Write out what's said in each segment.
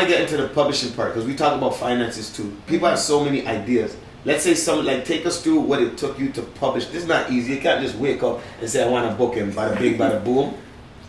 I get into the publishing part because we talk about finances too. People have so many ideas. Let's say take us through what it took you to publish. This is not easy. You can't just wake up and say, I want a book and bada bing, bada boom.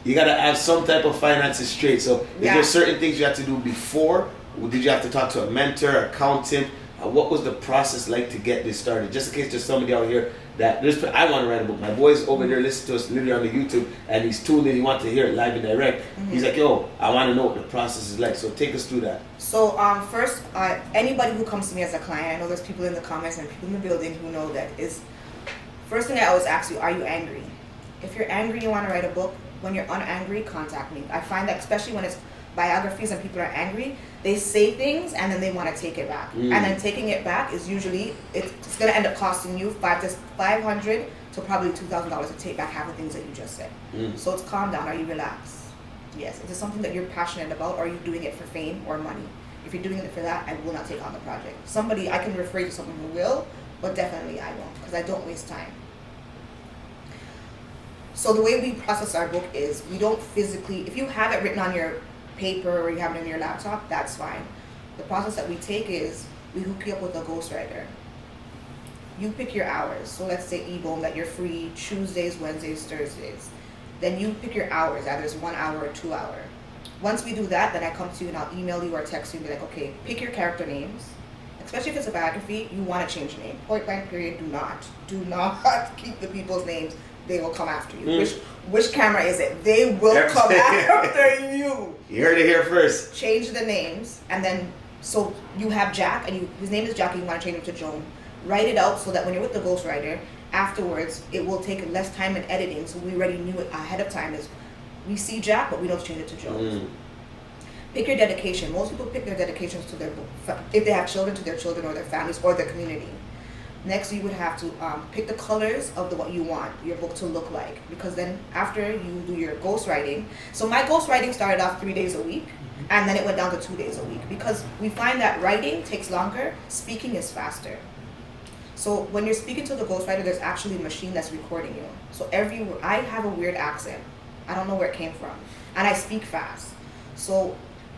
You got to have some type of finances straight. So is there certain things you have to do before? Did you have to talk to a mentor, accountant? What was the process like to get this started? Just in case there's somebody out here that I want to write a book. My boy's over there listening to us literally on the YouTube, and he's tuned in. He wants to hear it live and direct. He's like, yo, I want to know what the process is like. So take us through that. So first, anybody who comes to me as a client, I know there's people in the comments and people in the building who know that is, first thing I always ask you, are you angry? If you're angry and you want to write a book, when you're unangry, contact me. I find that especially when it's biographies and people are angry, they say things and then they want to take it back. And then taking it back is usually, it's going to end up costing you $500 to probably $2,000 to take back half the things that you just said. So it's calm down. Are you relaxed? Yes. Is it something that you're passionate about, or are you doing it for fame or money? If you're doing it for that, I will not take on the project. I can refer you to someone who will, but definitely I won't, because I don't waste time. So the way we process our book is we don't physically, if you have it written on your paper or you have it in your laptop, that's fine. The process that we take is we hook you up with a ghostwriter. You pick your hours. So let's say E-Boom that you're free Tuesdays, Wednesdays, Thursdays. Then you pick your hours, either it's 1 hour or 2 hour. Once we do that, then I come to you and I'll email you or text you and be like, okay, pick your character names. Especially if it's a biography, you want to change the name. Point blank period, do not keep the people's names. They will come after you. Which camera is it? They will come after you. You heard it here first. Change the names, and then so you have Jack, and his name is Jack, and you want to change him to Joan. Write it out so that when you're with the ghostwriter, afterwards it will take less time in editing. So we already knew it ahead of time. Is we see Jack, but we don't change it to Joan. Pick your dedication. Most people pick their dedications to their book, if they have children, to their children or their families or their community. Next, you would have to pick the colors of what you want your book to look like, because then after you do your ghostwriting, so my ghostwriting started off 3 days a week, and then it went down to 2 days a week, because we find that writing takes longer, speaking is faster. So when you're speaking to the ghostwriter, there's actually a machine that's recording you. So I have a weird accent. I don't know where it came from, and I speak fast. So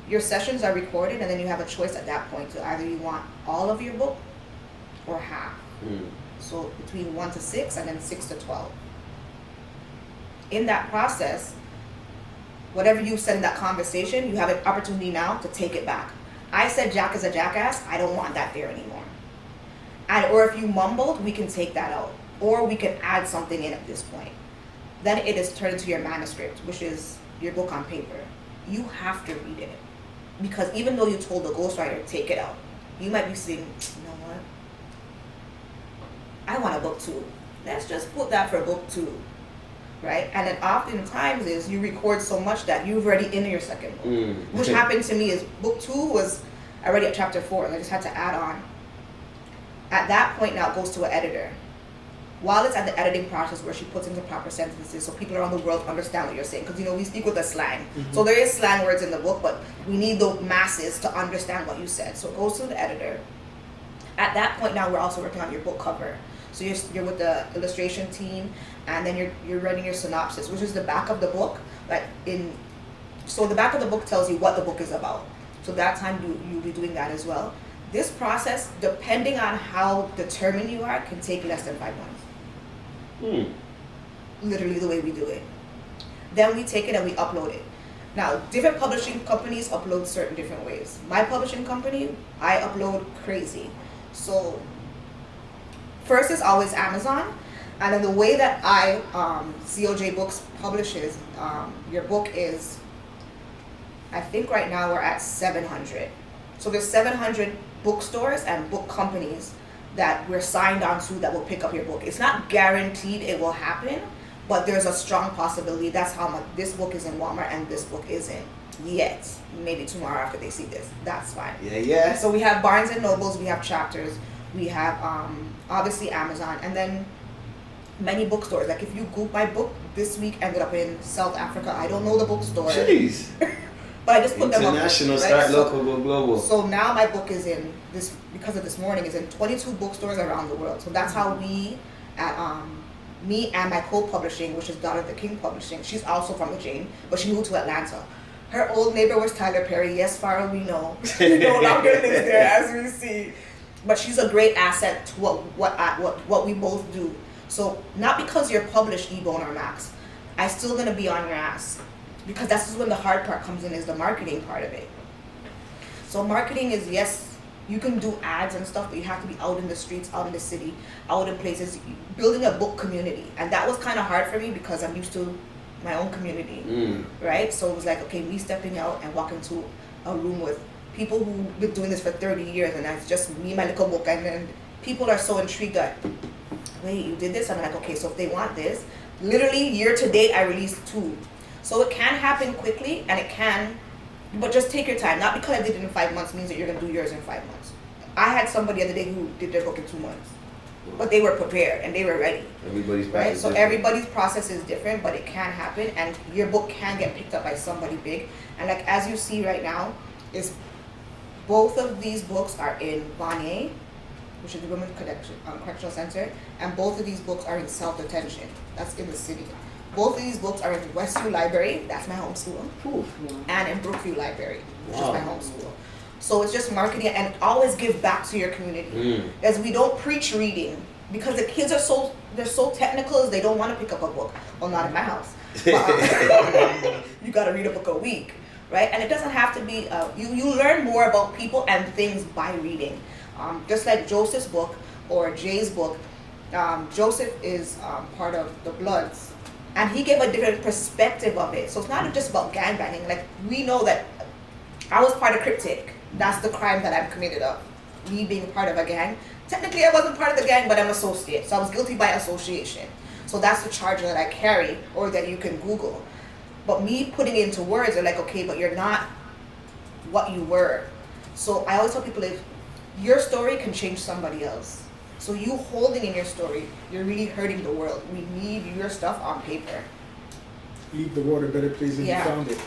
your sessions are recorded, and then you have a choice at that point to either you want all of your book or half. So between 1 to 6 and then 6 to 12. In that process, whatever you said in that conversation, you have an opportunity now to take it back. I said Jack is a jackass. I don't want that there anymore. Or if you mumbled, we can take that out. Or we can add something in at this point. Then it is turned into your manuscript, which is your book on paper. You have to read it. Because even though you told the ghostwriter, take it out, you might be saying, you know what? I want a book 2. Let's just put that for book 2, right? And then oftentimes is you record so much that you've already in your second book. Which happened to me is book 2 was already at chapter 4, and I just had to add on. At that point now it goes to an editor. While it's at the editing process where she puts into proper sentences so people around the world understand what you're saying, because we speak with a slang. So there is slang words in the book, but we need the masses to understand what you said. So it goes to the editor. At that point now we're also working on your book cover. So you're with the illustration team, and then you're writing your synopsis, which is the back of the book. So the back of the book tells you what the book is about. So that time you'll be doing that as well. This process, depending on how determined you are, can take less than 5 months. Literally the way we do it. Then we take it and we upload it. Now, different publishing companies upload certain different ways. My publishing company, I upload crazy. So first is always Amazon, and then the way that COJ Books publishes your book is, I think right now we're at 700. So there's 700 bookstores and book companies that we're signed on to that will pick up your book. It's not guaranteed it will happen, but there's a strong possibility. That's how much this book is in Walmart and this book isn't yet. Maybe tomorrow after they see this. That's fine. Yeah. So we have Barnes and Nobles, we have Chapters, we have obviously Amazon, and then many bookstores. Like if you Google, my book this week ended up in South Africa. I don't know the bookstore. Jeez. But I just put them up. International, start local, go global. So now my book is in this, because of this morning, is in 22 bookstores around the world. So that's how we at me and my co-publishing, which is Daughter of the King Publishing. She's also from the Jane, but she moved to Atlanta. Her old neighbor was Tyler Perry. Yes, Farrah, we know. She no longer lives there, as we see. But she's a great asset to what we both do. So not because you're published, Ebone or Max, I'm still gonna be on your ass, because that's just when the hard part comes in, is the marketing part of it. So marketing is, yes, you can do ads and stuff, but you have to be out in the streets, out in the city, out in places, building a book community. And that was kind of hard for me because I'm used to my own community, right? So it was like, okay, me stepping out and walking to a room with people who've been doing this for 30 years, and that's just me, my little book, and then people are so intrigued that, wait, you did this? I'm like, okay, so if they want this, literally year to date, I released 2. So it can happen quickly, and it can, but just take your time. Not because I did it in 5 months means that you're gonna do yours in 5 months. I had somebody the other day who did their book in 2 months, but they were prepared and they were ready. Everybody's right. So different. everybody's process is different, but it can happen, and your book can get picked up by somebody big. And like as you see right now, is both of these books are in Vanier, which is the Women's Correctional Center, and both of these books are in South Detention. That's in the city. Both of these books are in Westview Library, that's my home school, and in Brookview Library, which is my home school. So it's just marketing, and always give back to your community. As we don't preach reading, because the kids are they're so technical, they don't want to pick up a book. Well, not in my house. But, you got to read a book a week, right? And it doesn't have to be, you learn more about people and things by reading. Just like Joseph's book or Jay's book, Joseph is part of the Bloods, and he gave a different perspective of it. So it's not just about gangbanging. Like, we know that I was part of Cryptic. That's the crime that I'm committed of, me being part of a gang. Technically, I wasn't part of the gang, but I'm associate. So I was guilty by association. So that's the charge that I carry, or that you can Google. But me putting it into words, they're like, okay, but you're not what you were. So I always tell people, if your story can change somebody else. So you holding in your story, you're really hurting the world. We need your stuff on paper. Leave the world a better place than you found it.